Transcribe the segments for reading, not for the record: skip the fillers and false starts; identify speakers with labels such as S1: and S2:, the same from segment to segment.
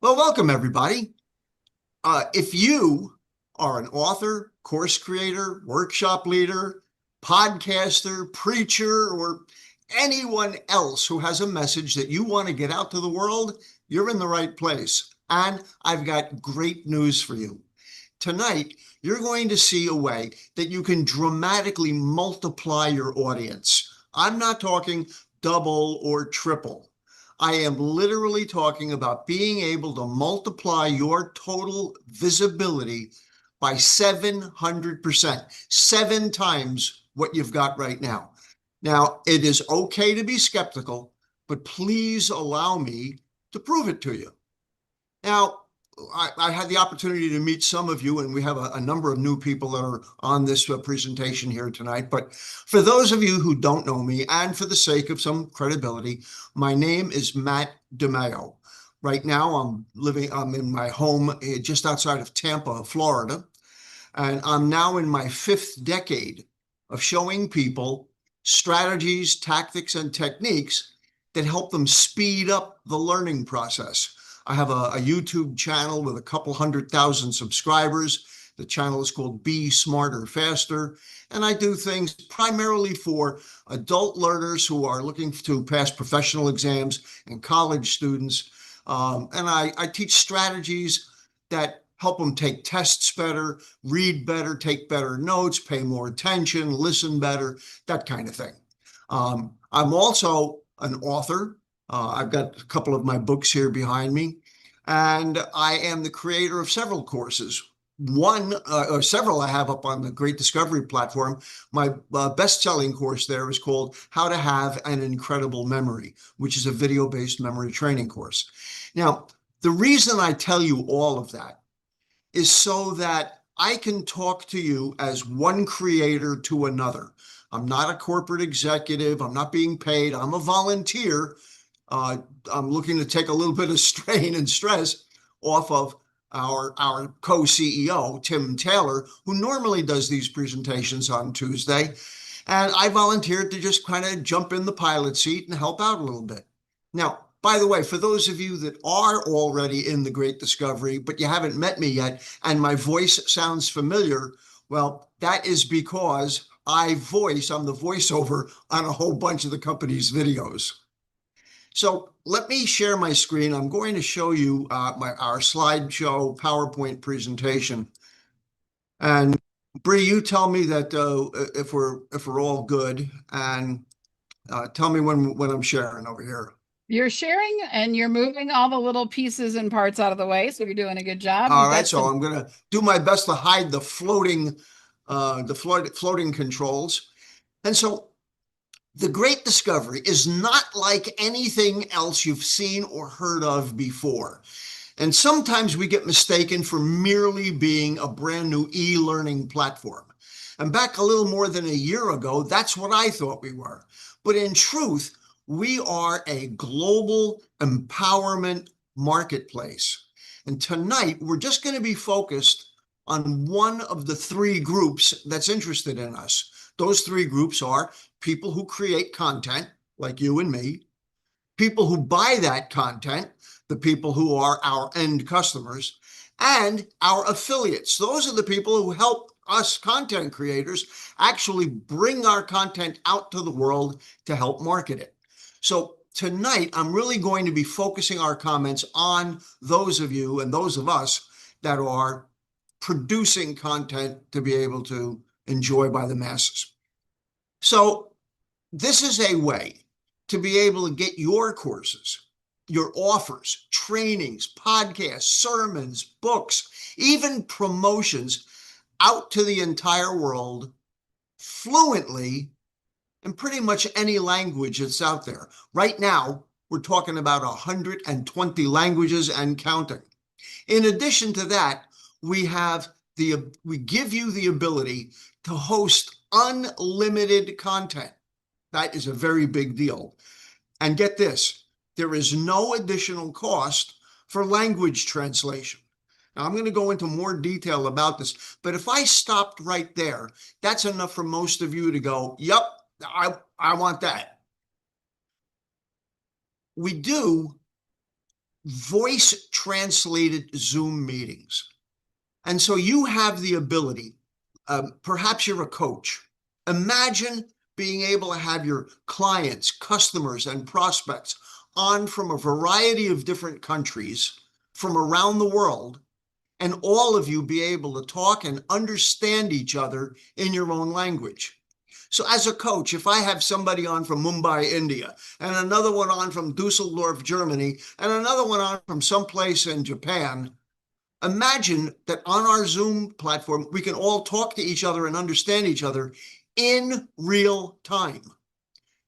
S1: Well, welcome everybody. If you are an author, course creator, workshop leader, podcaster, preacher, or anyone else who has a message that you want to get out to the world, you're in the right place. And I've got great news for you. Tonight, you're going to see a way that you can dramatically multiply your audience. I'm not talking double or triple. I am literally talking about being able to multiply your total visibility by 700%, 7 times what you've got right now. Now, it is okay to be skeptical, but please allow me to prove it to you. Now, I had the opportunity to meet some of you, and we have a number of new people that are on this presentation here tonight. But for those of you who don't know me, and for the sake of some credibility, my name is Matt DiMaio. Right now, I'm in my home just outside of Tampa, Florida, and I'm now in my 5th decade of showing people strategies, tactics, and techniques that help them speed up the learning process. I have a YouTube channel with a couple 100,000 subscribers. The channel is called Be Smarter Faster. And I do things primarily for adult learners who are looking to pass professional exams and college students. And I teach strategies that help them take tests better, read better, take better notes, pay more attention, listen better, that kind of thing. I'm also an author. I've got a couple of my books here behind me, and I am the creator of several courses. Several I have up on the Great Discovery platform. My best-selling course there is called How to Have an Incredible Memory, which is a video-based memory training course. Now, the reason I tell you all of that is so that I can talk to you as one creator to another. I'm not a corporate executive. I'm not being paid. I'm a volunteer. I'm looking to take a little bit of strain and stress off of our co-CEO, Tim Taylor, who normally does these presentations on Tuesday. And I volunteered to just kind of jump in the pilot seat and help out a little bit. Now, by the way, for those of you that are already in the Great Discovery, but you haven't met me yet, and my voice sounds familiar, well, that is because I'm the voiceover on a whole bunch of the company's videos. So let me share my screen. I'm going to show you our slideshow PowerPoint presentation. And Bree, you tell me that if we're all good, and tell me when I'm sharing over here.
S2: You're sharing and you're moving all the little pieces and parts out of the way, so you're doing a good job.
S1: All right, so I'm going to do my best to hide the floating controls. And so the Great Discovery is not like anything else you've seen or heard of before. And sometimes we get mistaken for merely being a brand new e-learning platform. And back a little more than a year ago, that's what I thought we were. But in truth, we are a global empowerment marketplace. And tonight, we're just going to be focused on one of the 3 groups that's interested in us. Those 3 groups are people who create content, like you and me, people who buy that content, the people who are our end customers, and our affiliates. Those are the people who help us content creators actually bring our content out to the world to help market it. So tonight, I'm really going to be focusing our comments on those of you and those of us that are producing content to be able to enjoy by the masses. So this is a way to be able to get your courses, your offers, trainings, podcasts, sermons, books, even promotions out to the entire world fluently in pretty much any language that's out there. Right now, we're talking about 120 languages and counting. In addition to that, we give you the ability to host unlimited content. That is a very big deal. And get this, there is no additional cost for language translation. Now, I'm going to go into more detail about this, but if I stopped right there, that's enough for most of you to go, yep, I want that. We do voice translated Zoom meetings. And so you have the ability, perhaps you're a coach. Imagine being able to have your clients, customers, and prospects on from a variety of different countries from around the world, and all of you be able to talk and understand each other in your own language. So as a coach, if I have somebody on from Mumbai, India, and another one on from Dusseldorf, Germany, and another one on from someplace in Japan, imagine that on our Zoom platform, we can all talk to each other and understand each other in real time.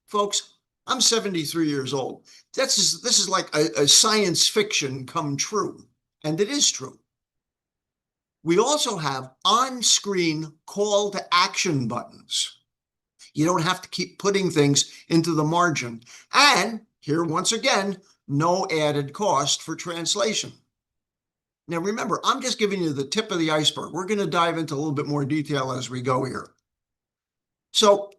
S1: Folks, I'm 73 years old. This is like a science fiction come true, and it is true. We also have on-screen call to action buttons. You don't have to keep putting things into the margin. And here, once again, no added cost for translation. Now, remember, I'm just giving you the tip of the iceberg. We're going to dive into a little bit more detail as we go here. So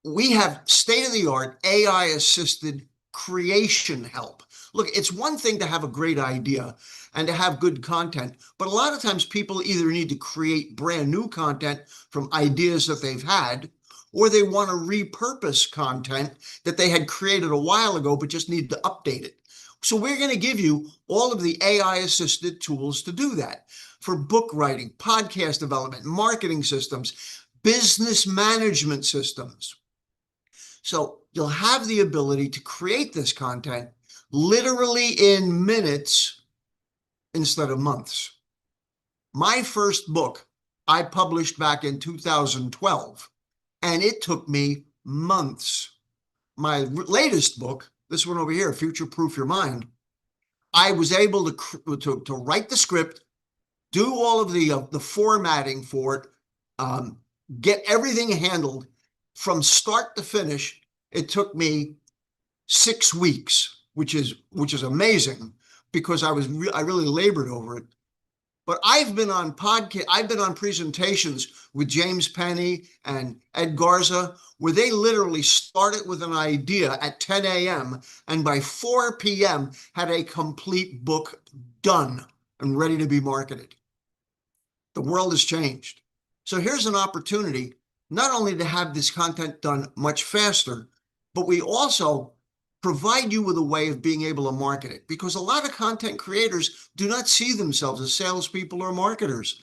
S1: we have state-of-the-art AI-assisted creation help. Look, it's one thing to have a great idea and to have good content, but a lot of times people either need to create brand new content from ideas that they've had, or they want to repurpose content that they had created a while ago but just need to update it. So we're going to give you all of the AI-assisted tools to do that for book writing, podcast development, marketing systems, business management systems. So you'll have the ability to create this content literally in minutes instead of months. My first book I published back in 2012, and it took me months. My latest book, this one over here, Future Proof Your Mind, I was able to write the script, do all of the formatting for it, get everything handled from start to finish. It took me 6 weeks, which is amazing because I really labored over it. But I've been on presentations with James Penny and Ed Garza, where they literally started with an idea at 10 a.m. and by 4 p.m. had a complete book done and ready to be marketed. The world has changed. So here's an opportunity not only to have this content done much faster, but we also provide you with a way of being able to market it, because a lot of content creators do not see themselves as salespeople or marketers.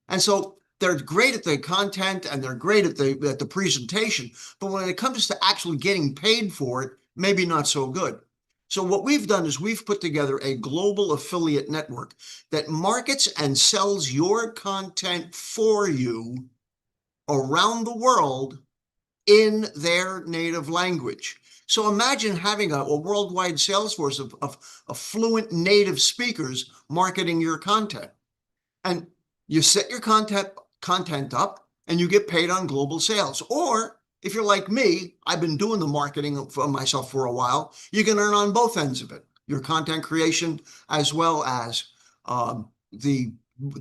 S1: And so they're great at the content and they're great at the presentation, but when it comes to actually getting paid for it, maybe not so good. So what we've done is we've put together a global affiliate network that markets and sells your content for you around the world in their native language. So imagine having a worldwide sales force of fluent native speakers marketing your content. And you set your content up and you get paid on global sales. Or if you're like me, I've been doing the marketing for myself for a while, you can earn on both ends of it, your content creation as well as the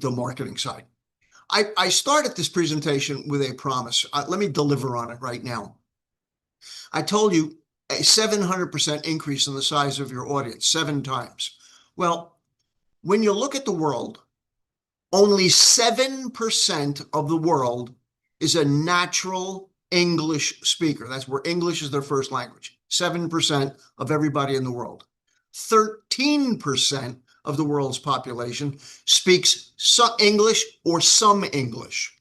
S1: marketing side. I started this presentation with a promise. Let me deliver on it right now. I told you a 700% increase in the size of your audience, 7 times. Well, when you look at the world, only 7% of the world is a natural English speaker. That's where English is their first language. 7% of everybody in the world. 13% of the world's population speaks some English or some English.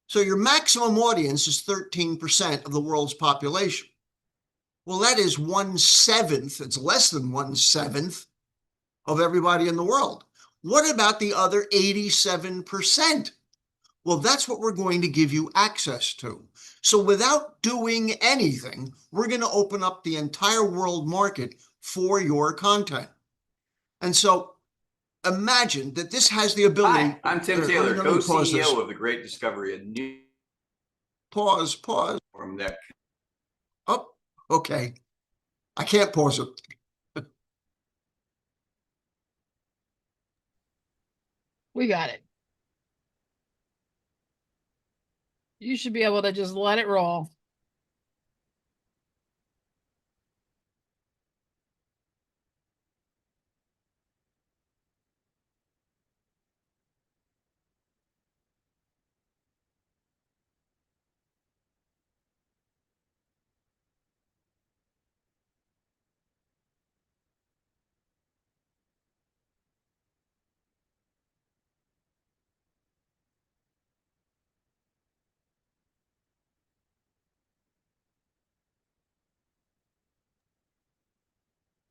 S1: So your maximum audience is 13% of the world's population. Well, that is 1/7. It's less than 1/7 of everybody in the world. What about the other 87%? Well, that's what we're going to give you access to. So without doing anything, we're going to open up the entire world market for your content. And so imagine that this has the ability.
S3: Hi, I'm Tim Taylor, co-CEO of the Great Discovery, a new
S1: pause
S3: from that.
S1: Oh, okay. I can't pause it.
S2: We got it. You should be able to just let it roll.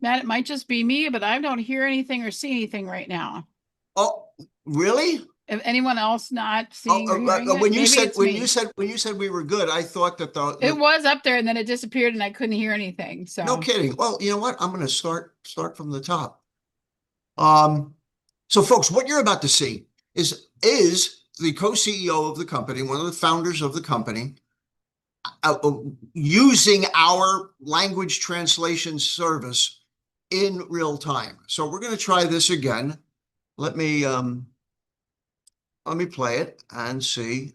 S2: Matt, it might just be me, but I don't hear anything or see anything right now.
S1: Oh, really?
S2: If anyone else not seeing or hearing it,
S1: When you
S2: maybe
S1: said
S2: it's me.
S1: when you said we were good, I thought that
S2: It was up there and then it disappeared and I couldn't hear anything. So
S1: no kidding. Well, you know what? I'm going to start from the top. So folks, what you're about to see is the co-CEO of the company, one of the founders of the company, using our language translation service in real time. So we're going to try this again. Let me play it and see.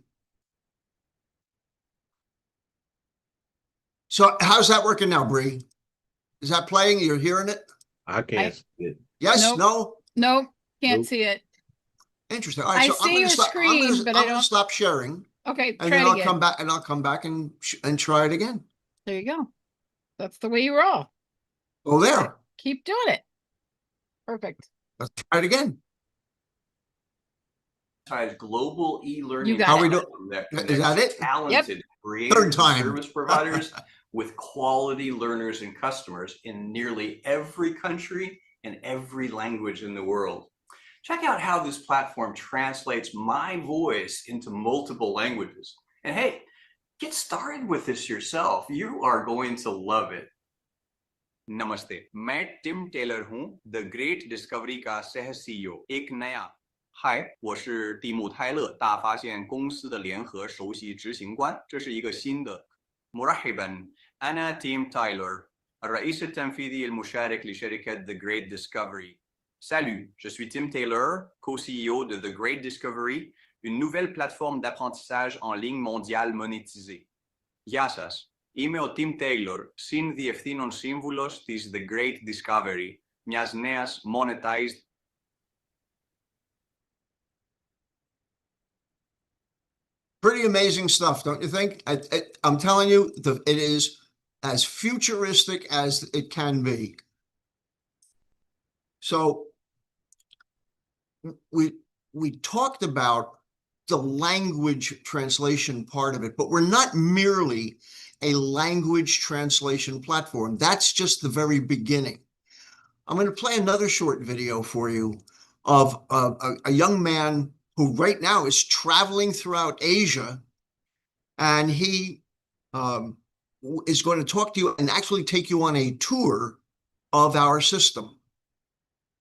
S1: So how's that working now, Bree? Is that playing? You're hearing it?
S4: I can't see it.
S1: Yes?
S2: Nope. Nope. Can't
S4: Nope.
S2: see it.
S1: Interesting. All right,
S2: I
S1: so
S2: see your screen, but I
S1: I'm going
S2: don't.
S1: to stop sharing.
S2: Okay,
S1: And
S2: try
S1: then
S2: it
S1: I'll
S2: again.
S1: come back and try it again.
S2: There you go. That's the way you roll.
S1: Oh, there.
S2: Keep doing it. Perfect.
S1: Let's try it again.
S3: Global e-learning
S2: You got
S1: How we
S2: it.
S1: do?
S3: that
S1: Is that it?
S3: talented
S1: Third
S3: creators and
S1: time.
S3: service providers with quality learners and customers in nearly every country and every language in the world. Check out how this platform translates my voice into multiple languages. And hey, get started with this yourself. You are going to love it. नमस्ते, मैं Tim Taylor हूं, the great discovery का सह CEO. एक नया嗨，我是蒂姆·泰勒，大发现公司的联合首席执行官。这是一个新的。مرحبا، أنا تيم تايلر، الرئيس التنفيذي المشارك لشركة The Great Discovery. Salut, je suis Tim Taylor, co-CEO de The Great Discovery, une nouvelle plateforme d'apprentissage en ligne mondiale monétisée. Γεια σας. Είμαι ο Tim Taylor, συνδιευθύνων σύμβουλος της The Great Discovery, μιας νέας monetized.
S1: Pretty amazing stuff, don't you think? I'm telling you, it is as futuristic as it can be. So we talked about the language translation part of it, but we're not merely a language translation platform. That's just the very beginning. I'm going to play another short video for you of a young man who right now is traveling throughout Asia, and he is going to talk to you and actually take you on a tour of our system.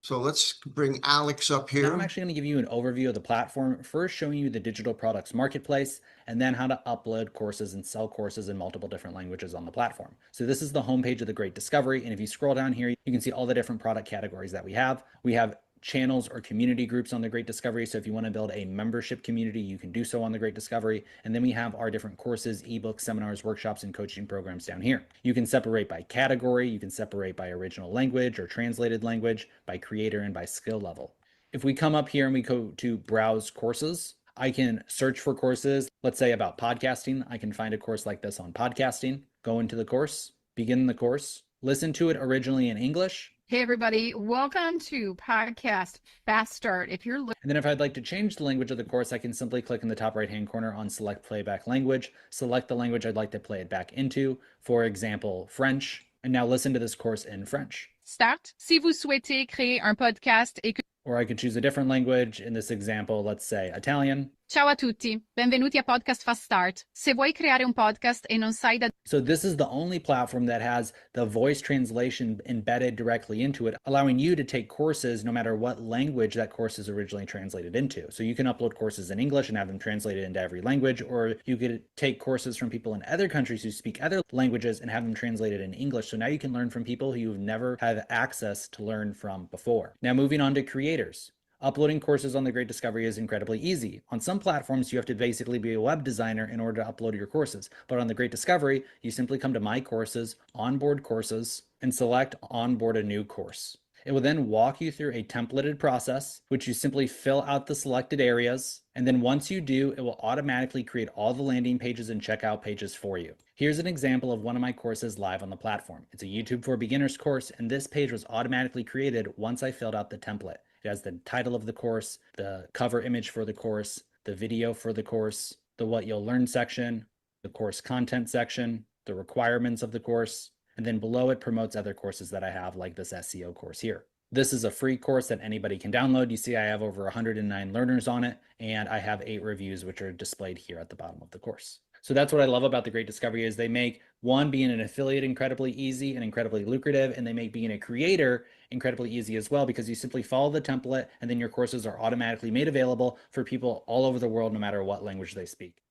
S1: So let's bring Alex up here.
S5: Now I'm actually going to give you an overview of the platform, first showing you the digital products marketplace, and then how to upload courses and sell courses in multiple different languages on the platform. So this is the homepage of the Great Discovery, and if you scroll down here, you can see all the different product categories that we have. We have channels or community groups on the Great Discovery. So if you want to build a membership community, you can do so on the Great Discovery. And then we have our different courses, ebooks, seminars, workshops, and coaching programs down here. You can separate by category. You can separate by original language or translated language, by creator, and by skill level. If we come up here and we go to browse courses, I can search for courses, let's say about podcasting. I can find a course like this on podcasting, go into the course, begin the course, listen to it originally in English.
S2: Hey everybody, welcome to Podcast Fast Start. And
S5: then if I'd like to change the language of the course, I can simply click in the top right hand corner on select playback language, select the language I'd like to play it back into, for example, French, and now listen to this course in French.
S2: Start. Si vous souhaitez créer un podcast et que...
S5: Or I could choose a different language. In this example, let's say Italian.
S2: Ciao a tutti, benvenuti a Podcast Fast Start. Se vuoi creare un podcast e non sai da...
S5: So this is the only platform that has the voice translation embedded directly into it, allowing you to take courses no matter what language that course is originally translated into. So you can upload courses in English and have them translated into every language, or you could take courses from people in other countries who speak other languages and have them translated in English. So now you can learn from people who you've never had access to learn from before. Now moving on to creators. Uploading courses on the Great Discovery is incredibly easy. On some platforms, you have to basically be a web designer in order to upload your courses. But on the Great Discovery, you simply come to My Courses, Onboard Courses, and select Onboard a New Course. It will then walk you through a templated process, which you simply fill out the selected areas. And then once you do, it will automatically create all the landing pages and checkout pages for you. Here's an example of one of my courses live on the platform. It's a YouTube for Beginners course, and this page was automatically created once I filled out the template. It has the title of the course, the cover image for the course, the video for the course, the what you'll learn section, the course content section, the requirements of the course, And then below it promotes other courses that I have, like this SEO course here. This is a free course that anybody can download. You see I have over 109 learners on it, and I have 8 reviews, which are displayed here at the bottom of the course. So that's what I love about the Great Discovery is they make being an affiliate incredibly easy and incredibly lucrative, and they make being a creator incredibly easy as well, because you simply follow the template and then your courses are automatically made available for people all over the world, no matter what language they speak.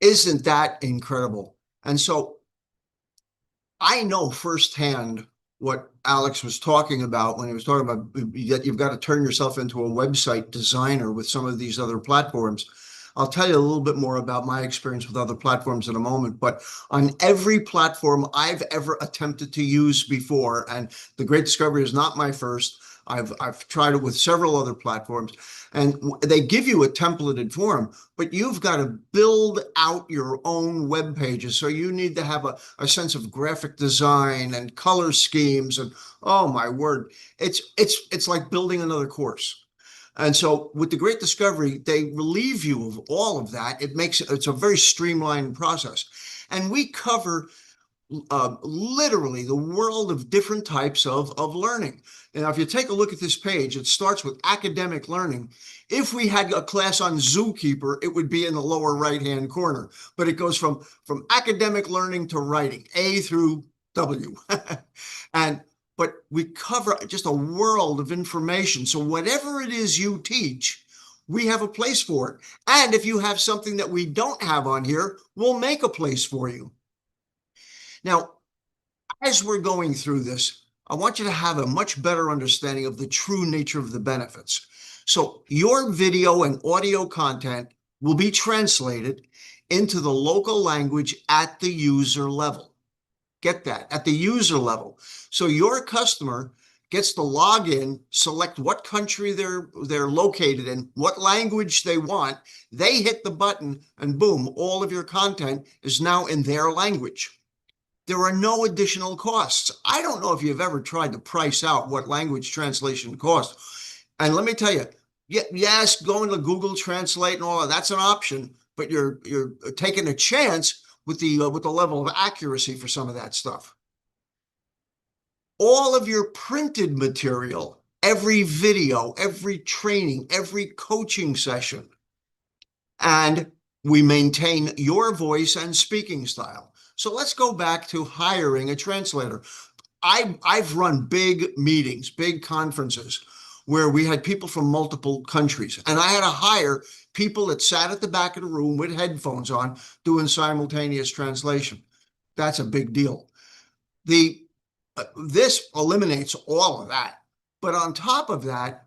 S1: Isn't that incredible? And so I know firsthand what Alex was talking about when he was talking about that you've got to turn yourself into a website designer with some of these other platforms. I'll tell you a little bit more about my experience with other platforms in a moment, but on every platform I've ever attempted to use before, and the Great Discovery is not my first, I've tried it with several other platforms, and they give you a templated form, but you've got to build out your own web pages. So you need to have a sense of graphic design and color schemes, and oh my word, it's like building another course. And so with the Great Discovery, they relieve you of all of that. It's a very streamlined process. And we cover literally the world of different types of learning. Now, if you take a look at this page, it starts with academic learning. If we had a class on Zookeeper, it would be in the lower right-hand corner, but it goes from academic learning to writing, A through W. But we cover just a world of information. So whatever it is you teach, we have a place for it. And if you have something that we don't have on here, we'll make a place for you. Now, as we're going through this, I want you to have a much better understanding of the true nature of the benefits. So your video and audio content will be translated into the local language at the user level. Get that, at the user level. So your customer gets to log in, select what country they're located in, what language they want. They hit the button and boom, all of your content is now in their language. There are no additional costs. I don't know if you've ever tried to price out what language translation costs. And let me tell you, yes, going to Google Translate and all that, that's an option, but you're taking a chance with the level of accuracy for some of that stuff. All of your printed material, every video, every training, every coaching session, and we maintain your voice and speaking style. So let's go back to hiring a translator. I've run big meetings, big conferences where we had people from multiple countries, and I had to hire people that sat at the back of the room with headphones on doing simultaneous translation. That's a big deal. This eliminates all of that. But on top of that,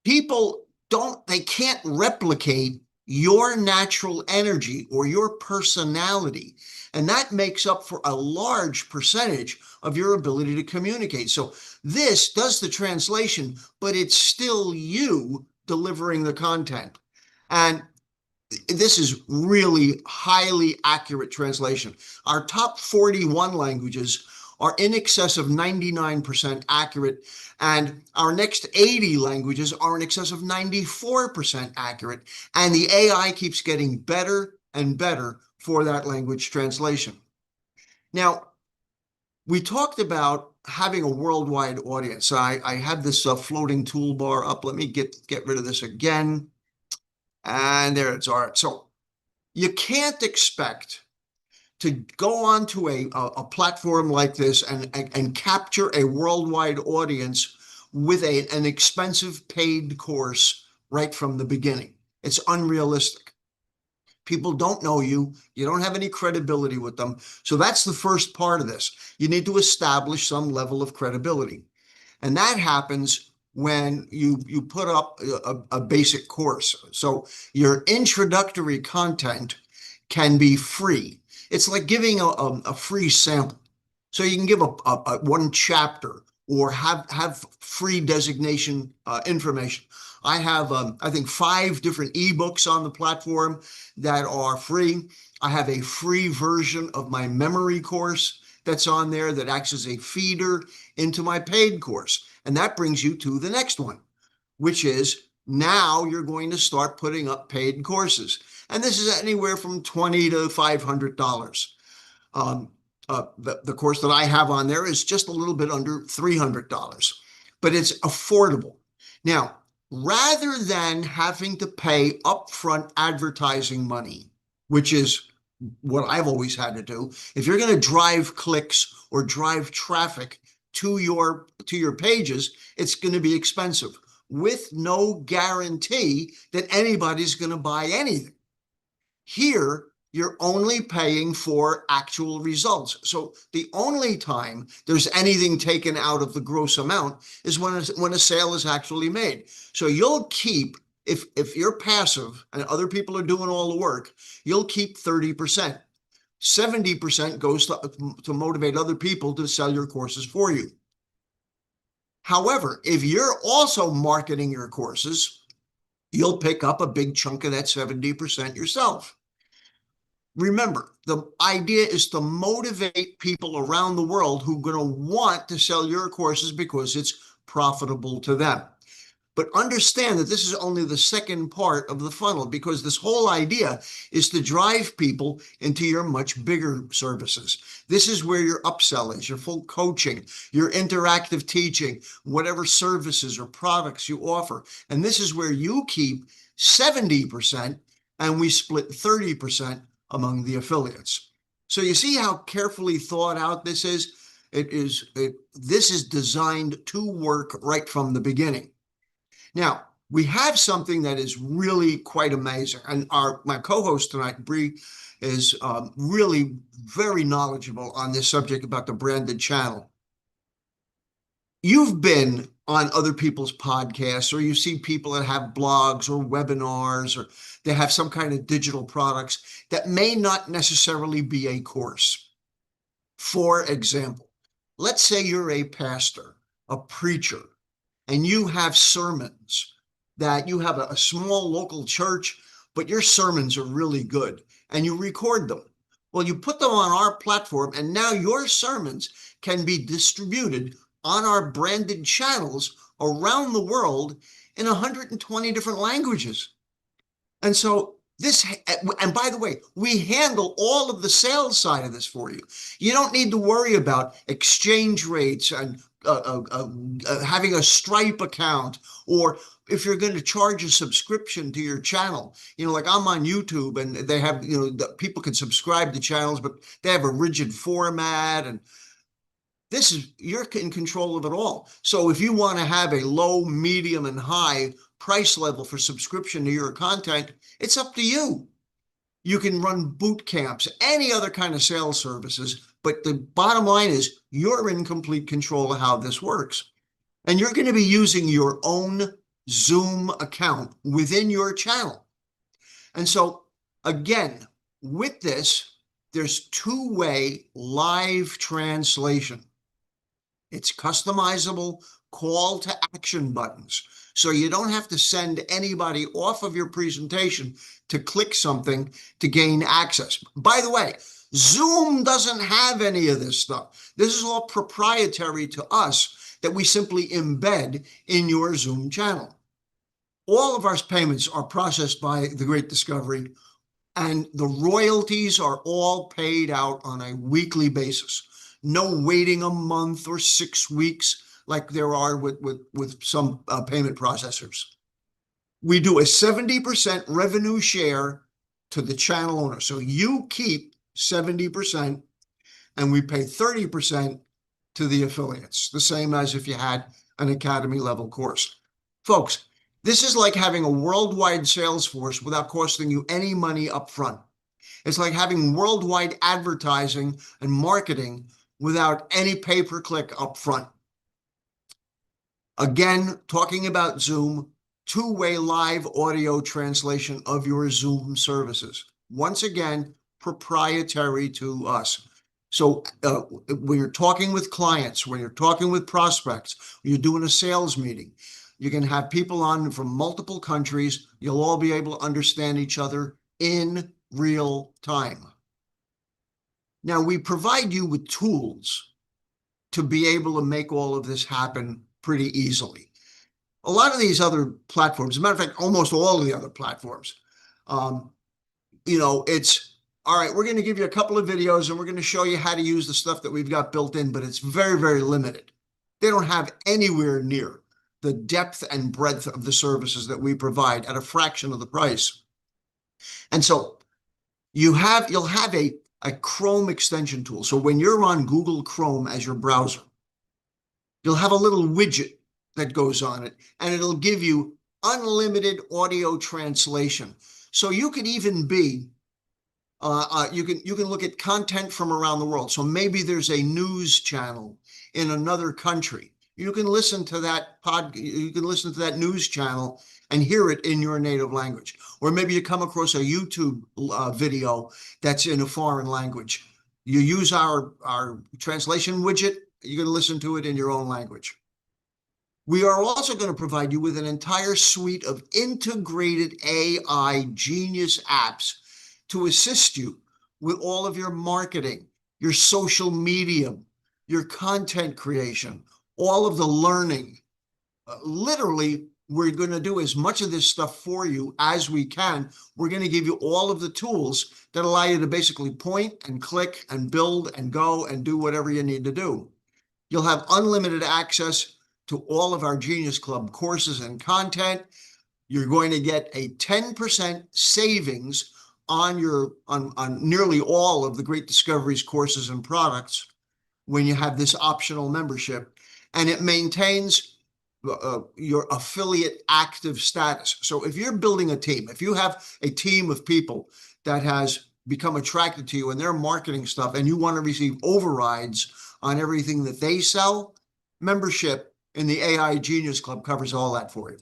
S1: they can't replicate your natural energy or your personality. And that makes up for a large percentage of your ability to communicate. So this does the translation, but it's still you delivering the content. And this is really highly accurate translation. Our top 41 languages are in excess of 99% accurate, and our next 80 languages are in excess of 94% accurate, and the AI keeps getting better and better for that language translation. Now, we talked about having a worldwide audience. I have this floating toolbar up. Let me get rid of this again. And there it's all right. So you can't expect to go onto a platform like this and capture a worldwide audience with an expensive paid course right from the beginning. It's unrealistic. People don't know you. You don't have any credibility with them. So that's the first part of this. You need to establish some level of credibility. And that happens when you put up a basic course. So your introductory content can be free. It's like giving a free sample. So you can give a one chapter or have free designation information. I have, I think, 5 different ebooks on the platform that are free. I have a free version of my memory course that's on there that acts as a feeder into my paid course. And that brings you to the next one, which is now you're going to start putting up paid courses. And this is anywhere from $20 to $500. The course that I have on there is just a little bit under $300, but it's affordable. Now, rather than having to pay upfront advertising money, which is what I've always had to do, if you're going to drive clicks or drive traffic to your pages, it's going to be expensive with no guarantee that anybody's going to buy anything. Here, you're only paying for actual results. So the only time there's anything taken out of the gross amount is when a sale is actually made. So you'll keep, if you're passive and other people are doing all the work, you'll keep 30%. 70% goes to motivate other people to sell your courses for you. However, if you're also marketing your courses, you'll pick up a big chunk of that 70% yourself. Remember, the idea is to motivate people around the world who are going to want to sell your courses because it's profitable to them. But understand that this is only the second part of the funnel, because this whole idea is to drive people into your much bigger services. This is where your upsell is, your full coaching, your interactive teaching, whatever services or products you offer. And this is where you keep 70% and we split 30% among the affiliates. So you see how carefully thought out this is? This is designed to work right from the beginning. Now, we have something that is really quite amazing. And my co-host tonight, Bree, is really very knowledgeable on this subject about the branded channel. You've been on other people's podcasts, or you see people that have blogs or webinars, or they have some kind of digital products that may not necessarily be a course. For example, let's say you're a pastor, a preacher, and you have sermons that you have a small local church, but your sermons are really good and you record them. Well, you put them on our platform, and now your sermons can be distributed on our branded channels around the world in 120 different languages. And so and by the way, we handle all of the sales side of this for you. You don't need to worry about exchange rates and having a Stripe account, or if you're going to charge a subscription to your channel. Like I'm on YouTube, and they have, people can subscribe to channels, but they have a rigid format, and you're in control of it all. So if you want to have a low, medium, and high price level for subscription to your content, it's up to you. You can run boot camps, any other kind of sales services, but the bottom line is you're in complete control of how this works. And you're going to be using your own Zoom account within your channel. And so again, with this, there's two-way live translation. It's customizable call to action buttons. So you don't have to send anybody off of your presentation to click something to gain access. By the way, Zoom doesn't have any of this stuff. This is all proprietary to us that we simply embed in your Zoom channel. All of our payments are processed by the Great Discovery, and the royalties are all paid out on a weekly basis. No waiting a month or 6 weeks like there are with some payment processors. We do a 70% revenue share to the channel owner. So you keep 70% and we pay 30% to the affiliates, the same as if you had an academy level course. Folks, this is like having a worldwide sales force without costing you any money up front. It's like having worldwide advertising and marketing without any pay-per-click up front. Again, talking about Zoom, two-way live audio translation of your Zoom services. Once again, proprietary to us. So when you're talking with clients, when you're talking with prospects, when you're doing a sales meeting, you can have people on from multiple countries. You'll all be able to understand each other in real time. Now, we provide you with tools to be able to make all of this happen pretty easily. A lot of these other platforms, as a matter of fact, almost all of the other platforms, it's all right, we're going to give you a couple of videos and we're going to show you how to use the stuff that we've got built in, but it's very, very limited. They don't have anywhere near the depth and breadth of the services that we provide at a fraction of the price. And so you'll have a Chrome extension tool. So when you're on Google Chrome as your browser, you'll have a little widget that goes on it, and it'll give you unlimited audio translation. So you could even be, you can look at content from around the world. So maybe there's a news channel in another country. You can listen to that news channel and hear it in your native language. Or maybe you come across a YouTube video that's in a foreign language. You use our translation widget, you're going to listen to it in your own language. We are also going to provide you with an entire suite of integrated AI genius apps to assist you with all of your marketing, your social media, your content creation, all of the learning. Literally, we're going to do as much of this stuff for you as we can. We're going to give you all of the tools that allow you to basically point and click and build and go and do whatever you need to do. You'll have unlimited access to all of our Genius Club courses and content. You're going to get a 10% savings on nearly all of the Great Discoveries courses and products when you have this optional membership, and it maintains your affiliate active status. So if you're building a team, if you have a team of people that has become attracted to you and their marketing stuff, and you want to receive overrides on everything that they sell, membership in the AI Genius Club covers all that for you.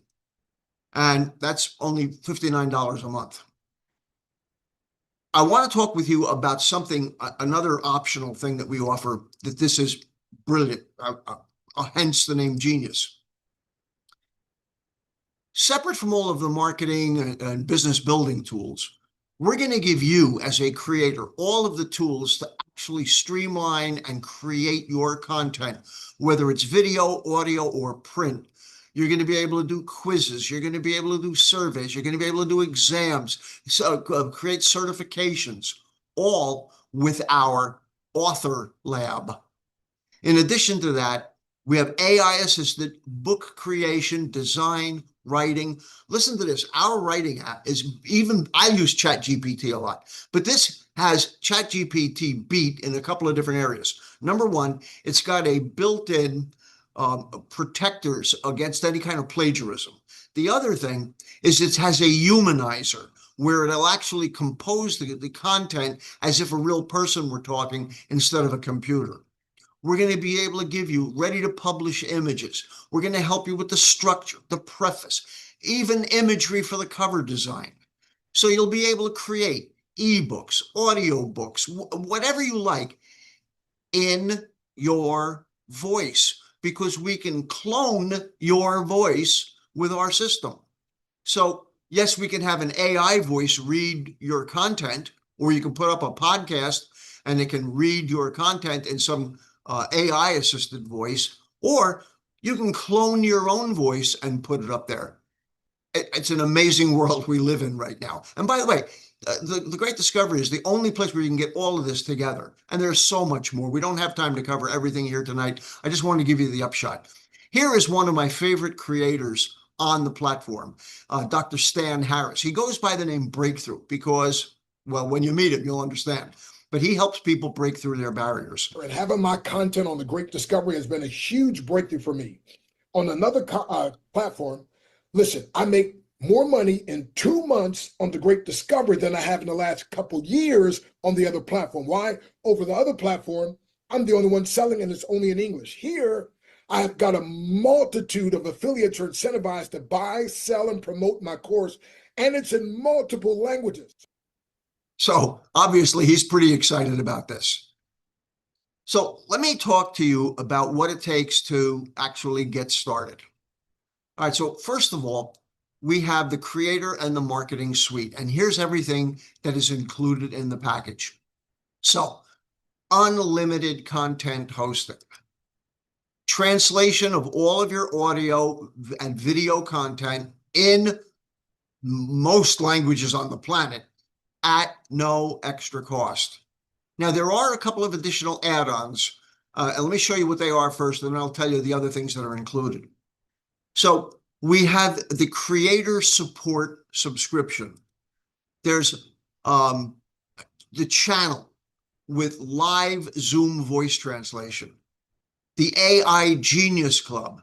S1: And that's only $59 a month. I want to talk with you about something, another optional thing that we offer, that this is brilliant, hence the name Genius. Separate from all of the marketing and business building tools, we're going to give you, as a creator, all of the tools to actually streamline and create your content, whether it's video, audio, or print. You're going to be able to do quizzes. You're going to be able to do surveys. You're going to be able to do exams, create certifications, all with our author lab. In addition to that, we have AI-assisted book creation, design, writing. Listen to this. Our writing app is I use ChatGPT a lot, but this has ChatGPT beat in a couple of different areas. Number one, it's got a built-in protectors against any kind of plagiarism. The other thing is it has a humanizer where it'll actually compose the content as if a real person were talking instead of a computer. We're going to be able to give you ready-to-publish images. We're going to help you with the structure, the preface, even imagery for the cover design. So you'll be able to create ebooks, audiobooks, whatever you like in your voice, because we can clone your voice with our system. So yes, we can have an AI voice read your content, or you can put up a podcast and it can read your content in some AI-assisted voice, or you can clone your own voice and put it up there. It's an amazing world we live in right now. And by the way, the Great Discovery is the only place where you can get all of this together. And there's so much more. We don't have time to cover everything here tonight. I just want to give you the upshot. Here is one of my favorite creators on the platform, Dr. Stan Harris. He goes by the name Breakthrough because, well, when you meet him, you'll understand. But he helps people break through their barriers.
S4: And having my content on the Great Discovery has been a huge breakthrough for me. On another platform, listen, I make more money in 2 months on the Great Discovery than I have in the last couple years on the other platform. Why? Over the other platform, I'm the only one selling and it's only in English. Here, I've got a multitude of affiliates who are incentivized to buy, sell, and promote my course, and it's in multiple languages.
S1: So obviously he's pretty excited about this. So let me talk to you about what it takes to actually get started. All right, so first of all, we have the creator and the marketing suite, and here's everything that is included in the package. So unlimited content hosting, translation of all of your audio and video content in most languages on the planet at no extra cost. Now, there are a couple of additional add-ons. And let me show you what they are first, and then I'll tell you the other things that are included. So we have the creator support subscription. There's the channel with live Zoom voice translation, the AI Genius Club,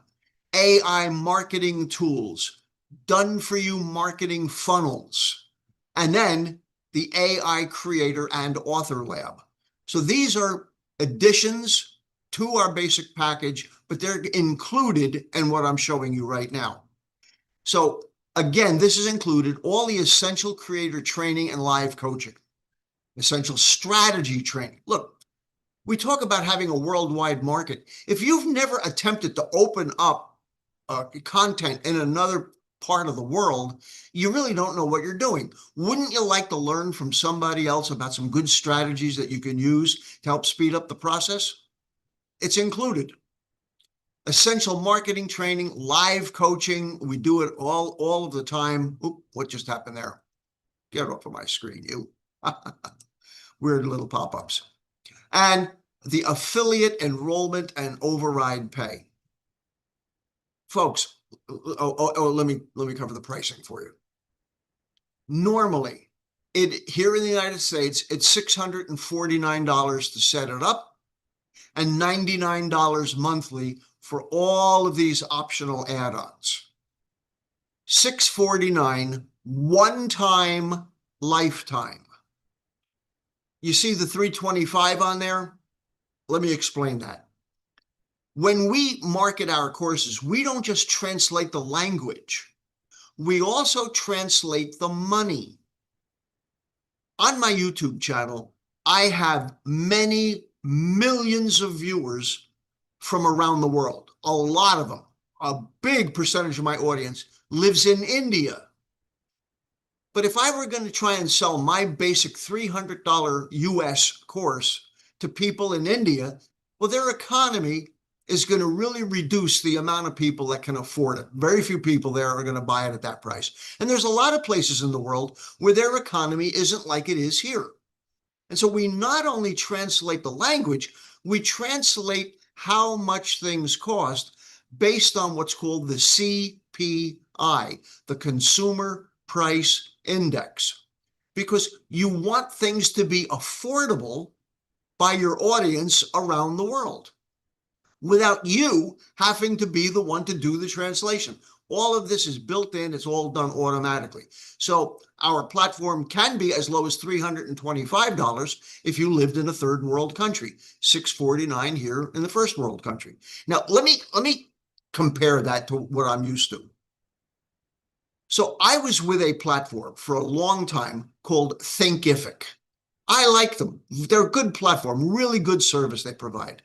S1: AI marketing tools, done-for-you marketing funnels, and then the AI Creator and Author Lab. So these are additions to our basic package, but they're included in what I'm showing you right now. So again, this is included all the essential creator training and live coaching, essential strategy training. Look, we talk about having a worldwide market. If you've never attempted to open up content in another part of the world, you really don't know what you're doing. Wouldn't you like to learn from somebody else about some good strategies that you can use to help speed up the process? It's included. Essential marketing training, live coaching. We do it all of the time. Oop, what just happened there? Get off of my screen, you. Weird little pop-ups. And the affiliate enrollment and override pay. Folks, let me cover the pricing for you. Normally, here in the United States, it's $649 to set it up and $99 monthly for all of these optional add-ons. $649 one-time lifetime. You see the $325 on there? Let me explain that. When we market our courses, we don't just translate the language. We also translate the money. On my YouTube channel, I have many millions of viewers from around the world. A lot of them, a big percentage of my audience lives in India. But if I were going to try and sell my basic $300 US course to people in India, well, their economy is going to really reduce the amount of people that can afford it. Very few people there are going to buy it at that price. And there's a lot of places in the world where their economy isn't like it is here. And so we not only translate the language, we translate how much things cost based on what's called the CPI, the Consumer Price Index, because you want things to be affordable by your audience around the world without you having to be the one to do the translation. All of this is built in. It's all done automatically. So our platform can be as low as $325 if you lived in a third world country, $649 here in the first world country. Now, let me compare that to what I'm used to. So I was with a platform for a long time called Thinkific. I like them. They're a good platform, really good service they provide.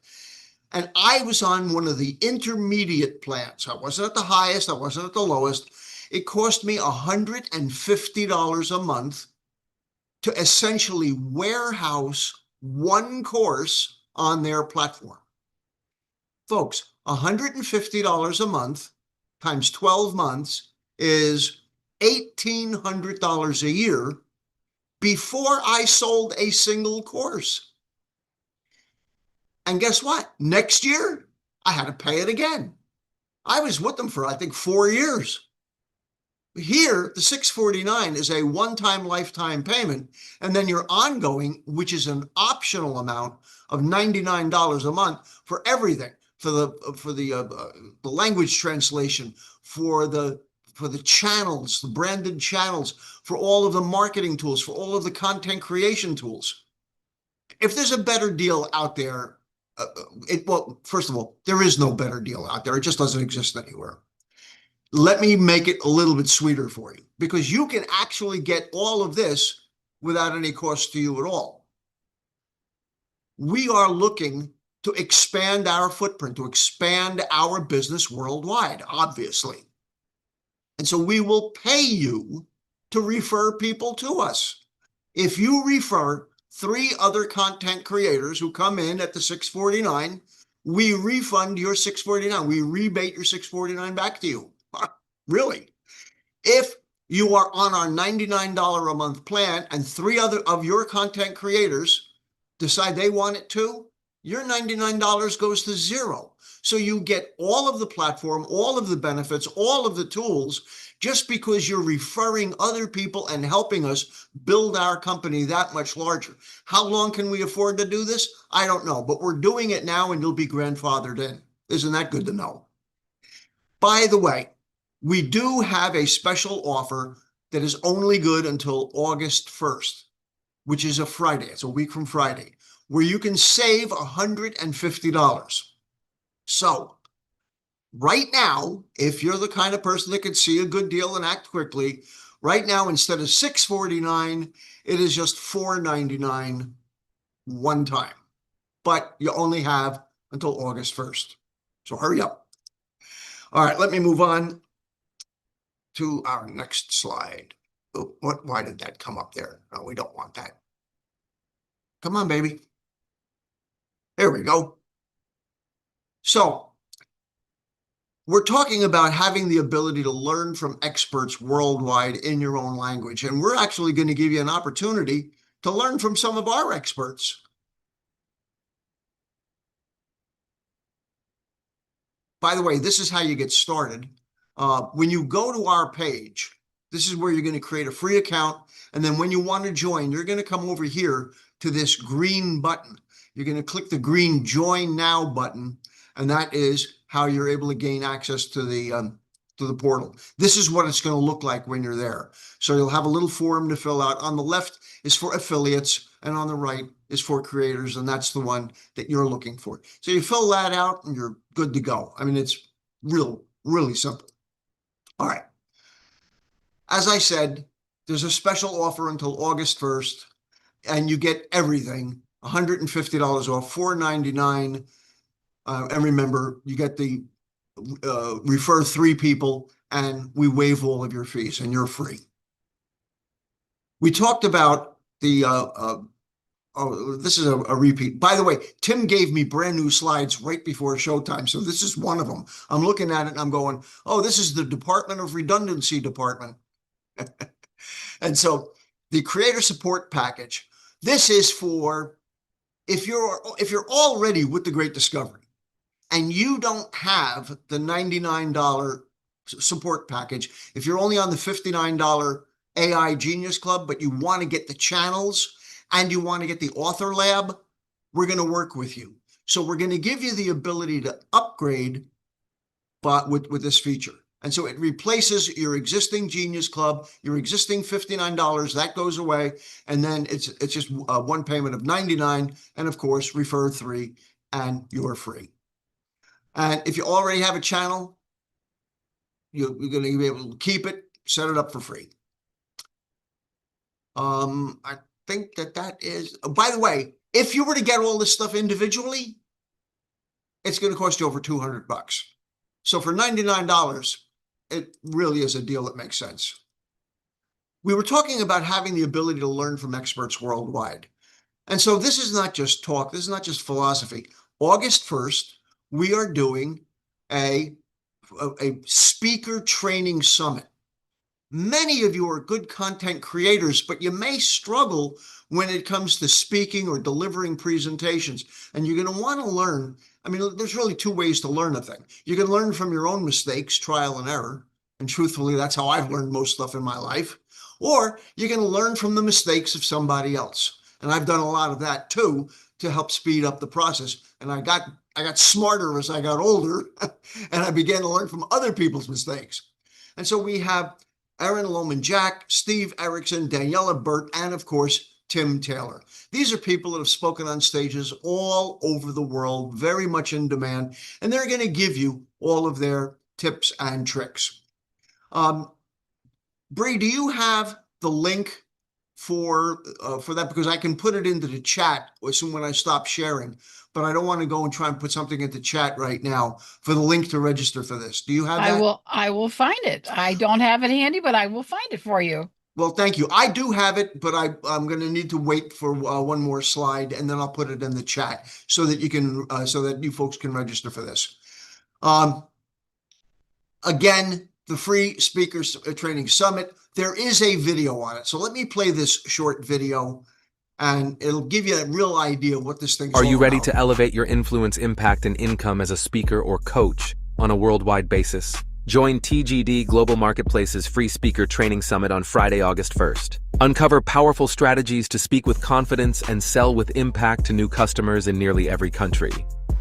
S1: And I was on one of the intermediate plans. I wasn't at the highest, I wasn't at the lowest. It cost me $150 a month to essentially warehouse one course on their platform. Folks, $150 a month times 12 months is $1,800 a year before I sold a single course. And guess what? Next year, I had to pay it again. I was with them for, I think, 4 years. Here, the $649 is a one-time lifetime payment, and then your ongoing, which is an optional amount of $99 a month for everything, for the language translation, for the channels, the branded channels, for all of the marketing tools, for all of the content creation tools. If there's a better deal out there, well, first of all, there is no better deal out there. It just doesn't exist anywhere. Let me make it a little bit sweeter for you, because you can actually get all of this without any cost to you at all. We are looking to expand our footprint, to expand our business worldwide, obviously. And so we will pay you to refer people to us. If you refer 3 other content creators who come in at the $649, we refund your $649. We rebate your $649 back to you. Really. If you are on our $99 a month plan and three other of your content creators decide they want it too, your $99 goes to zero. So you get all of the platform, all of the benefits, all of the tools, just because you're referring other people and helping us build our company that much larger. How long can we afford to do this? I don't know, but we're doing it now and you'll be grandfathered in. Isn't that good to know? By the way, we do have a special offer that is only good until August 1st, which is a Friday. It's a week from Friday, where you can save $150. So right now, if you're the kind of person that can see a good deal and act quickly, right now, instead of $649, it is just $499 one time. But you only have until August 1st. So hurry up. All right, let me move on to our next slide. Oh, why did that come up there? No, we don't want that. Come on, baby. There we go. So we're talking about having the ability to learn from experts worldwide in your own language. And we're actually going to give you an opportunity to learn from some of our experts. By the way, this is how you get started. When you go to our page, this is where you're going to create a free account. And then when you want to join, you're going to come over here to this green button. You're going to click the green Join Now button, and that is how you're able to gain access to the portal. This is what it's going to look like when you're there. So you'll have a little form to fill out. On the left is for affiliates, and on the right is for creators, and that's the one that you're looking for. So you fill that out, and you're good to go. I mean, it's really simple. All right. As I said, there's a special offer until August 1st, and you get everything, $150 off, $499. And remember, you get the refer 3 people, and we waive all of your fees, and you're free. We talked about the, this is a repeat. By the way, Tim gave me brand new slides right before showtime, so this is one of them. I'm looking at it, and I'm going, oh, this is the Department of Redundancy department. And so the creator support package, this is for if you're already with the Great Discovery and you don't have the $99 support package, if you're only on the $59 AI Genius Club, but you want to get the channels and you want to get the author lab, we're going to work with you. So we're going to give you the ability to upgrade, but with this feature. And so it replaces your existing Genius Club, your existing $59, that goes away. And then it's just one payment of $99. And of course, refer 3 and you're free. And if you already have a channel, you're going to be able to keep it, set it up for free. I think that is, by the way, if you were to get all this stuff individually, it's going to cost you over $200. So for $99, it really is a deal that makes sense. We were talking about having the ability to learn from experts worldwide. And so this is not just talk. This is not just philosophy. August 1st, we are doing a speaker training summit. Many of you are good content creators, but you may struggle when it comes to speaking or delivering presentations. And you're going to want to learn. I mean, there's really 2 ways to learn a thing. You can learn from your own mistakes, trial and error. And truthfully, that's how I've learned most stuff in my life. Or you're going to learn from the mistakes of somebody else. And I've done a lot of that too to help speed up the process. And I got smarter as I got older, and I began to learn from other people's mistakes. And so we have Aaron Lohman-Jack, Steve Erickson, Daniela Burt, and of course, Tim Taylor. These are people that have spoken on stages all over the world, very much in demand, and they're going to give you all of their tips and tricks. Bree, do you have the link for that? Because I can put it into the chat when I stop sharing, but I don't want to go and try and put something into chat right now for the link to register for this. Do you have that?
S2: I will find it. I don't have it handy, but I will find it for you.
S1: Well, thank you. I do have it, but I'm going to need to wait for one more slide, and then I'll put it in the chat so that you can so that you folks can register for this. Again, the free speakers training summit. There is a video on it. So let me play this short video and it'll give you a real idea of what this thing is all
S6: Are you ready
S1: about.
S6: to elevate your influence, impact, and income as a speaker or coach on a worldwide basis? Join TGD Global Marketplace's free speaker training summit on Friday, August 1st. Uncover powerful strategies to speak with confidence and sell with impact to new customers in nearly every country.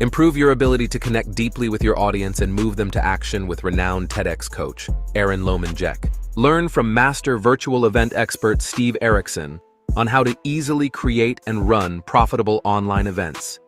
S6: Improve your ability to connect deeply with your audience and move them to action with renowned TEDx coach, Aaron Lohman-Jack. Learn from master virtual event expert Steve Erickson on how to easily create and run profitable online events,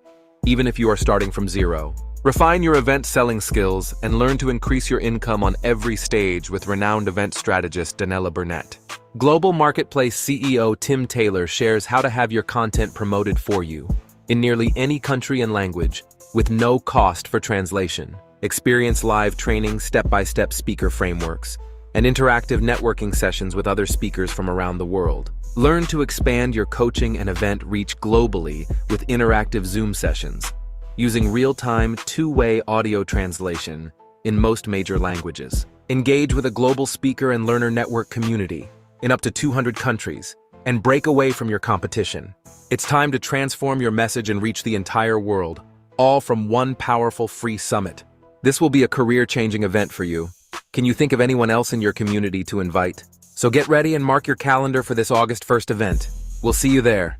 S6: even if you are starting from zero. Refine your event selling skills and learn to increase your income on every stage with renowned event strategist Danella Burnett. Global Marketplace CEO Tim Taylor shares how to have your content promoted for you in nearly any country and language with no cost for translation. Experience live training, step-by-step speaker frameworks, and interactive networking sessions with other speakers from around the world. Learn to expand your coaching and event reach globally with interactive Zoom sessions, using real-time, two-way audio translation in most major languages. Engage with a global speaker and learner network community in up to 200 countries, and break away from your competition. It's time to transform your message and reach the entire world, all from one powerful free summit. This will be a career-changing event for you. Can you think of anyone else in your community to invite? So get ready and mark your calendar for this August 1st event. We'll see you there.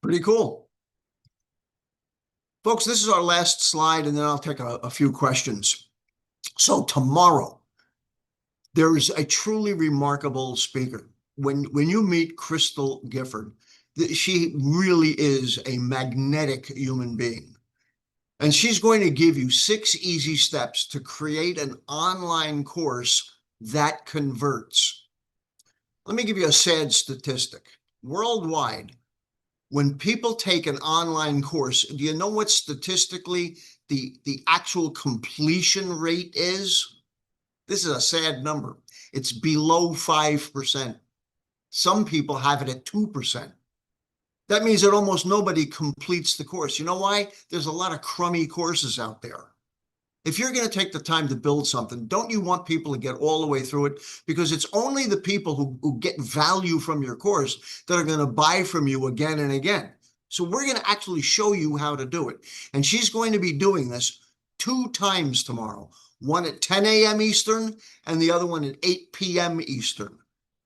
S1: Pretty cool. Folks, this is our last slide, and then I'll take a few questions. So tomorrow, there is a truly remarkable speaker. When you meet Crystal Gifford, she really is a magnetic human being. And she's going to give you 6 easy steps to create an online course that converts. Let me give you a sad statistic. Worldwide, when people take an online course, do you know what statistically the actual completion rate is? This is a sad number. It's below 5%. Some people have it at 2%. That means that almost nobody completes the course. You know why? There's a lot of crummy courses out there. If you're going to take the time to build something, don't you want people to get all the way through it? Because it's only the people who get value from your course that are going to buy from you again and again. So we're going to actually show you how to do it. And she's going to be doing this 2 times tomorrow, one at 10 a.m. Eastern and the other one at 8 p.m. Eastern,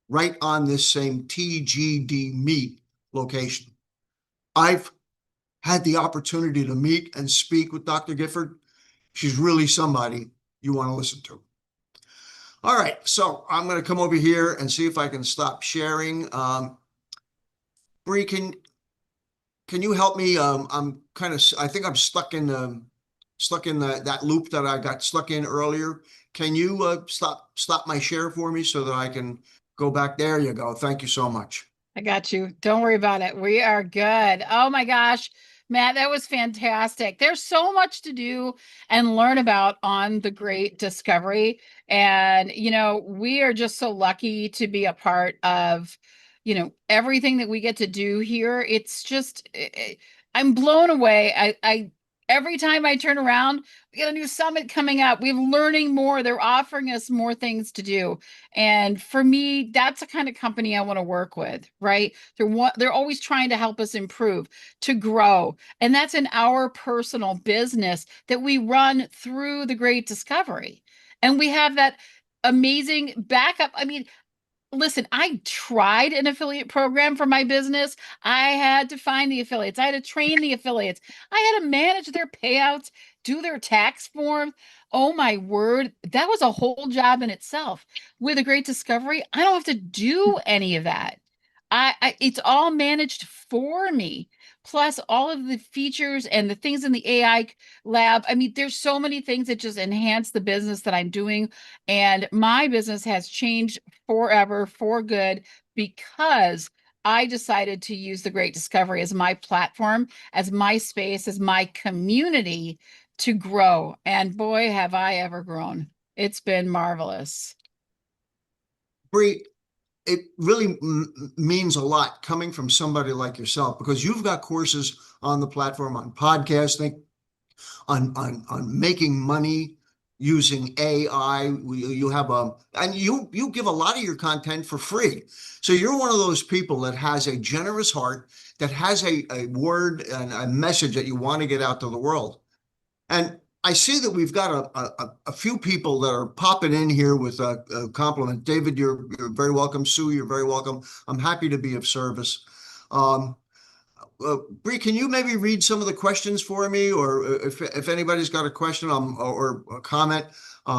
S1: right on this same TGD Meet location. I've had the opportunity to meet and speak with Dr. Gifford. She's really somebody you want to listen to. All right, so I'm going to come over here and see if I can stop sharing. Bree, can you help me? I think I'm stuck in that loop that I got stuck in earlier. Can you stop my share for me so that I can go back? There you go. Thank you so much.
S2: I got you. Don't worry about it. We are good. Oh my gosh, Matt, that was fantastic. There's so much to do and learn about on the Great Discovery. And, we are just so lucky to be a part of, everything that we get to do here. It's just, I'm blown away. I every time I turn around, we got a new summit coming up. We're learning more. They're offering us more things to do. And for me, that's the kind of company I want to work with, right? They're always trying to help us improve, to grow. And that's in our personal business that we run through the Great Discovery. And we have that amazing backup. I mean, listen, I tried an affiliate program for my business. I had to find the affiliates. I had to train the affiliates. I had to manage their payouts, do their tax form. Oh my word, that was a whole job in itself. With a Great Discovery, I don't have to do any of that. It's all managed for me. Plus all of the features and the things in the AI lab. I mean, there's so many things that just enhance the business that I'm doing. And my business has changed forever for good because I decided to use the Great Discovery as my platform, as my space, as my community to grow. And boy, have I ever grown. It's been marvelous.
S1: Bree, it really means a lot coming from somebody like yourself, because you've got courses on the platform, on podcasting, on making money using AI. You have and you give a lot of your content for free. So you're one of those people that has a generous heart, that has a word and a message that you want to get out to the world. And I see that we've got a few people that are popping in here with a compliment. David, you're very welcome. Sue, you're very welcome. I'm happy to be of service. Um, Bree, can you maybe read some of the questions for me, or if anybody's got a question or a comment,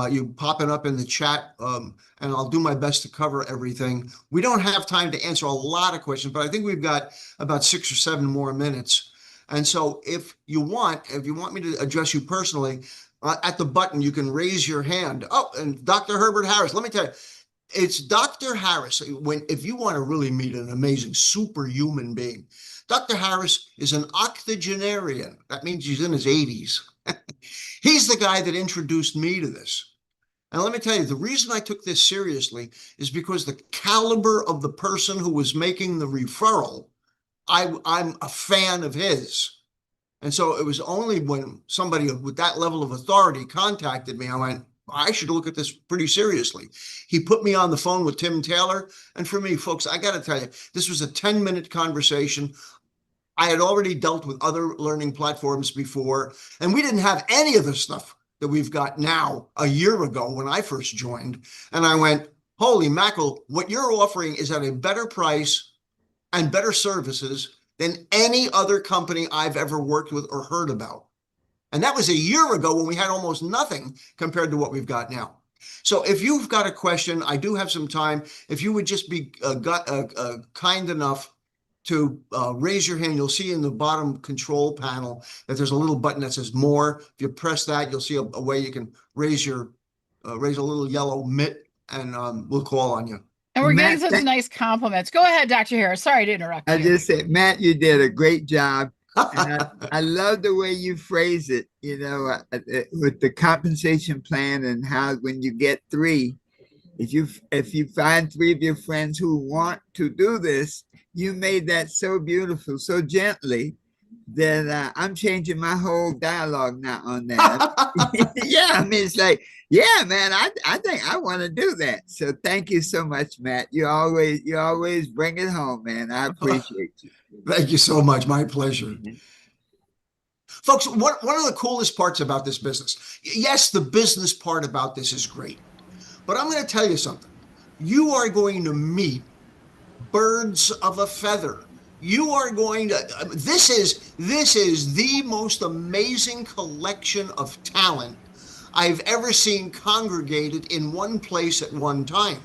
S1: you pop it up in the chat, and I'll do my best to cover everything. We don't have time to answer a lot of questions, but I think we've got about 6 or 7 more minutes. And so if you want me to address you personally, at the button, you can raise your hand. Oh, and Dr. Herbert Harris, let me tell you, it's Dr. Harris. If you want to really meet an amazing superhuman being, Dr. Harris is an octogenarian. That means he's in his 80s. He's the guy that introduced me to this. And let me tell you, the reason I took this seriously is because the caliber of the person who was making the referral, I'm a fan of his. And so it was only when somebody with that level of authority contacted me, I went, I should look at this pretty seriously. He put me on the phone with Tim Taylor. And for me, folks, I got to tell you, this was a 10-minute conversation. I had already dealt with other learning platforms before, and we didn't have any of the stuff that we've got now a year ago when I first joined. And I went, holy mackerel, what you're offering is at a better price and better services than any other company I've ever worked with or heard about. And that was a year ago when we had almost nothing compared to what we've got now. So if you've got a question, I do have some time. If you would just be kind enough to raise your hand, you'll see in the bottom control panel that there's a little button that says more. If you press that, you'll see a way you can raise a little yellow mitt, and we'll call on you.
S2: And we're
S7: Matt,
S2: getting some nice compliments. Go ahead, Dr. Harris. Sorry to interrupt
S7: I
S2: you.
S7: just said, Matt, you did a great job. And I love the way you phrase it, with the compensation plan, and how when you get 3, if you find 3 of your friends who want to do this, you made that so beautiful, so gently, that I'm changing my whole dialogue now on that. Yeah, I mean, it's like, yeah, man, I think I want to do that. So thank you so much, Matt. You always bring it home, man. I appreciate you.
S1: Thank you so much. My pleasure. Folks, one of the coolest parts about this business, yes, the business part about this is great, but I'm going to tell you something. You are going to meet birds of a feather. You are going to, this is the most amazing collection of talent I've ever seen congregated in one place at one time.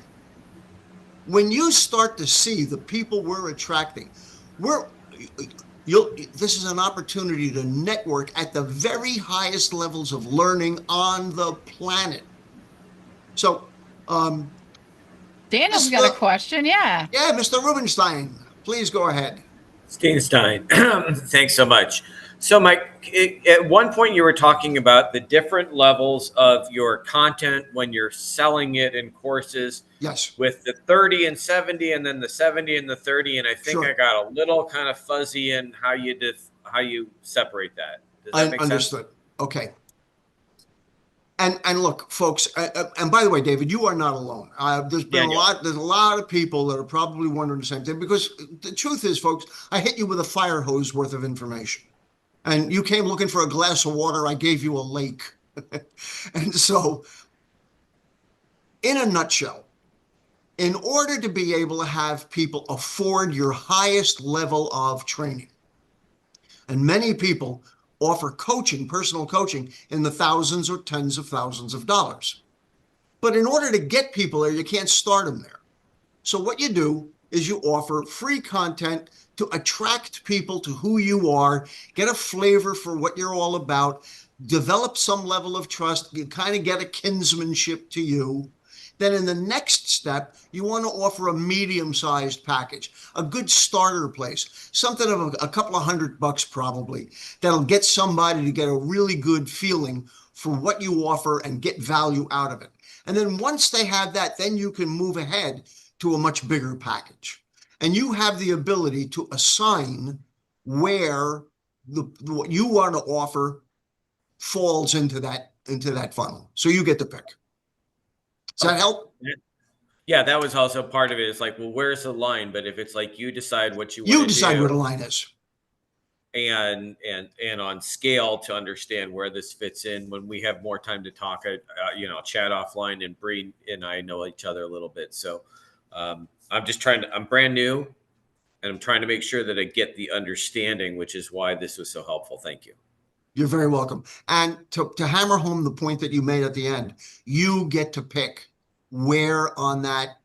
S1: When you start to see the people we're attracting, this is an opportunity to network at the very highest levels of learning on the planet. So,
S2: Daniel's got a question. Yeah.
S1: Yeah, Mr. Rubenstein, please go ahead.
S8: Steinstein, thanks so much. So, Mike, at one point you were talking about the different levels of your content when you're selling it in courses.
S1: Yes.
S8: With the 30 and 70, and then the 70 and the 30, and I think
S1: Sure.
S8: I got a little kind of fuzzy in how you separate that. Does that make
S1: Understood.
S8: sense?
S1: Okay. And look, folks, and by the way, David, you are not alone. There's been there's a lot of people that are probably wondering the same thing, because the truth is, folks, I hit you with a fire hose worth of information. And you came looking for a glass of water, I gave you a lake. And so, in a nutshell, in order to be able to have people afford your highest level of training, and many people offer coaching, personal coaching, in the thousands or tens of thousands of dollars. But in order to get people there, you can't start them there. So what you do is you offer free content to attract people to who you are, get a flavor for what you're all about, develop some level of trust, you kind of get a kinsmanship to you. Then in the next step, you want to offer a medium-sized package, a good starter place, something of a couple of $100 probably, that'll get somebody to get a really good feeling for what you offer and get value out of it. And then once they have that, then you can move ahead to a much bigger package. And you have the ability to assign where what you want to offer falls into that into that funnel. So you get to pick. Does that help?
S8: Yeah, that was also part of it. It's like, well, where's the line? But if it's like you decide what you
S1: You
S8: want to
S1: decide
S8: do,
S1: where the line is.
S8: and on scale to understand where this fits in. When we have more time to talk, chat offline, and Bree and I know each other a little bit. So I'm brand new, and I'm trying to make sure that I get the understanding, which is why this was so helpful. Thank you.
S1: You're very welcome. And to hammer home the point that you made at the end, you get to pick where on that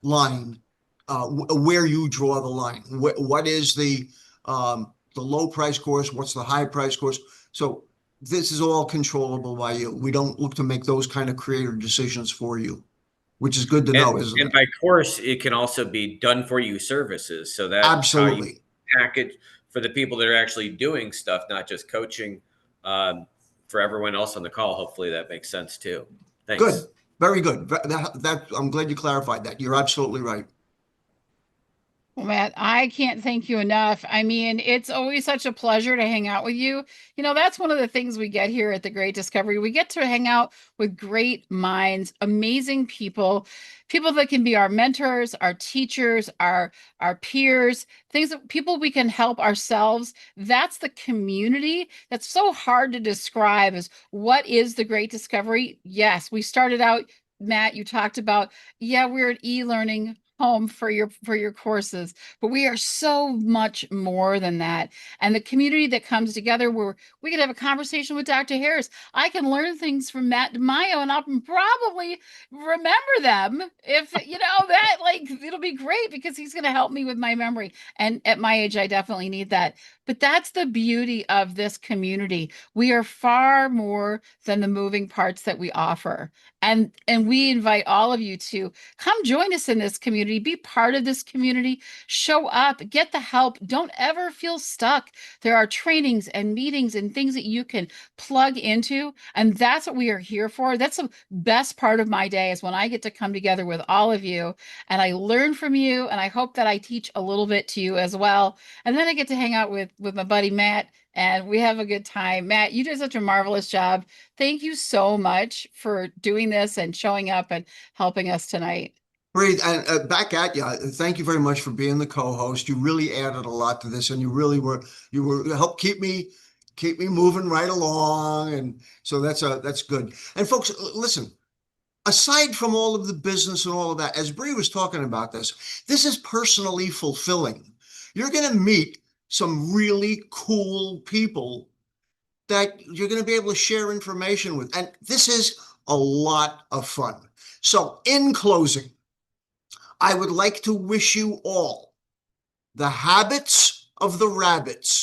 S1: line, where you draw the line. What is the low price course? What's the high price course? So this is all controllable by you. We don't look to make those kind of creative decisions for you, which is good to know, isn't
S8: And
S1: it?
S8: by course, it can also be done for you services. So that's
S1: Absolutely.
S8: how you package for the people that are actually doing stuff, not just coaching. For everyone else on the call, hopefully that makes sense too. Thanks.
S1: Good. Very good. I'm glad you clarified that. You're absolutely right.
S2: Well, Matt, I can't thank you enough. I mean, it's always such a pleasure to hang out with you. You know, that's one of the things we get here at the Great Discovery. We get to hang out with great minds, amazing people, people that can be our mentors, our teachers, our peers, people we can help ourselves. That's the community that's so hard to describe. Is what is the Great Discovery? Yes, we started out, Matt, you talked about, yeah, we're an e-learning home for your courses, but we are so much more than that. And the community that comes together, where we can have a conversation with Dr. Harris, I can learn things from Matt DiMaio, and I'll probably remember them. If that, like, it'll be great because he's going to help me with my memory, and at my age I definitely need that. But that's the beauty of this community. We are far more than the moving parts that we offer, and we invite all of you to come join us in this community, be part of this community, show up, get the help. Don't ever feel stuck. There are trainings and meetings and things that you can plug into, and that's what we are here for. That's the best part of my day, is when I get to come together with all of you and I learn from you, and I hope that I teach a little bit to you as well. And then I get to hang out with my buddy Matt, and we have a good time. Matt, you did such a marvelous job. Thank you so much for doing this and showing up and helping us tonight.
S1: Great. And back at you. Thank you very much for being the co-host. You really added a lot to this, and you were help keep me moving right along. And so that's good. And folks, listen, aside from all of the business and all of that, as Bree was talking about this is personally fulfilling. You're going to meet some really cool people that you're going to be able to share information with. And this is a lot of fun. So in closing, I would like to wish you all the habits of the rabbits.